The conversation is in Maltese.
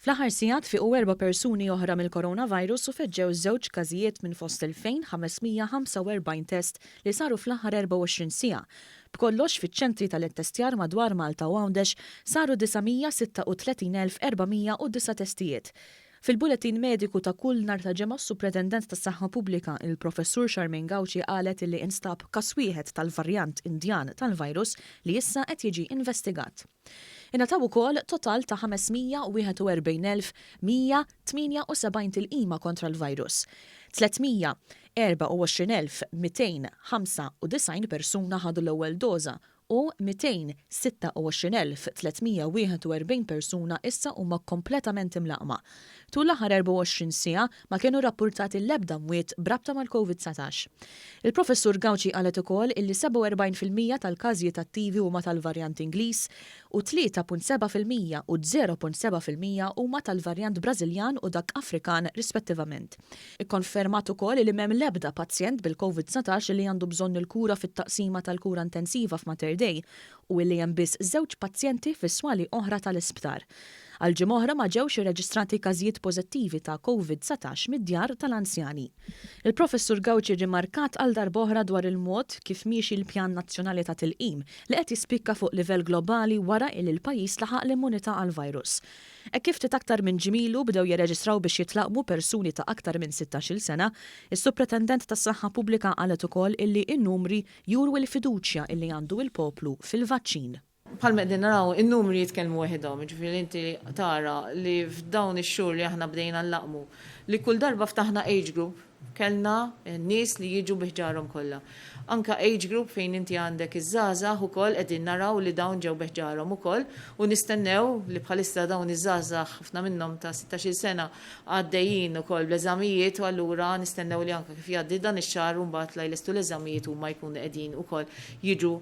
Fl-aħħar sigħat fiqu 4 persuni oħra mill-coronavirus u feġġew żewġ każijiet minn fost 2545 test li saru fl-aħħar 24 siegħa. B'kollox fiċ-ċentri tal-ittestjar madwar Malta u Għawdex saru 936,409 testijiet. Fil-bulletin mediku ta' kull nhar ta' ġimgħa s-Supretendent tas-Saħħa Pubblika il-Professur Charmaine Gauci qalet illi instab każ wieħed tal-varjant Indjan tal-virus li issa qed jiġi investigat. Ingħataw ukoll total ta' 541,178 tilqima kontra l-virus. 324,295 persuna ħadu l-ewwel doża u 226,341 persuna issa huma kompletament imlaqma. Tul l-aħħar 24 siegħa ma kienu rappurtati l-ebda mwiet brabta mal-COVID-19. Il-Professur Gauci qalet ukoll illi 47% tal-każijiet attivi huma tal-varjant Ingliż u 3.7% u 0.7% huma tal-varjant Brażiljan u dak Afrikan rispettivament. Ikkonfermat ukoll li m'hemm l-ebda pazjent bil-COVID-19 li għandu bżonn il-kura fit-taqsima tal-kura intensiva f'Mater Dei u illi hemm biss żewġ pazjenti fis-swali oħra tal-isptar. Għal-ġimgħa oħra ma ġewx irreġistrati każijiet pożittivi ta' COVID-19 mid-djar tal-anzjani. Il-Professur Gauci rimarkat għal darb'oħra dwar il-mod kif miexi l-Pjan Nazzjonali ta' Tilqim li qed jispikka fuq livell globali wara il il-pajjiż laħaq l-immunità għall-virus. Kif ftit aktar minn ġimilu bdew jirreġistraw biex jitlaqmu persuni ta' aktar minn 16-il sena, is-Supretendent tas-Saħħa Pubblika qalet ukoll illi n-numri juru l-fiduċja illi għandu il-poplu fil-vaċċin. Bħalma qegħdin naraw in-numri jitkellmu waħedhom, ġifieri inti tara li f'dawn ix-xhur li aħna bdejna nlaqmu li kull darba ftaħna age group kellna nies li jiġu biħġarhom kollha. Anka age group fejn inti għandek iż-żgħażagħ ukoll qegħdin naraw li dawn ġew biħġarhom ukoll u nistennew li bħalissa dawn iż-żgħażagħ ħafna minnhom ta' 16-il sena għaddejjin ukoll bl-eżamijiet u allura nistennew li anke kif jgħaddi dan ix-xahar u mbagħad lejlestu l-eżamijiet huma jkunu qegħdin ukoll jiġu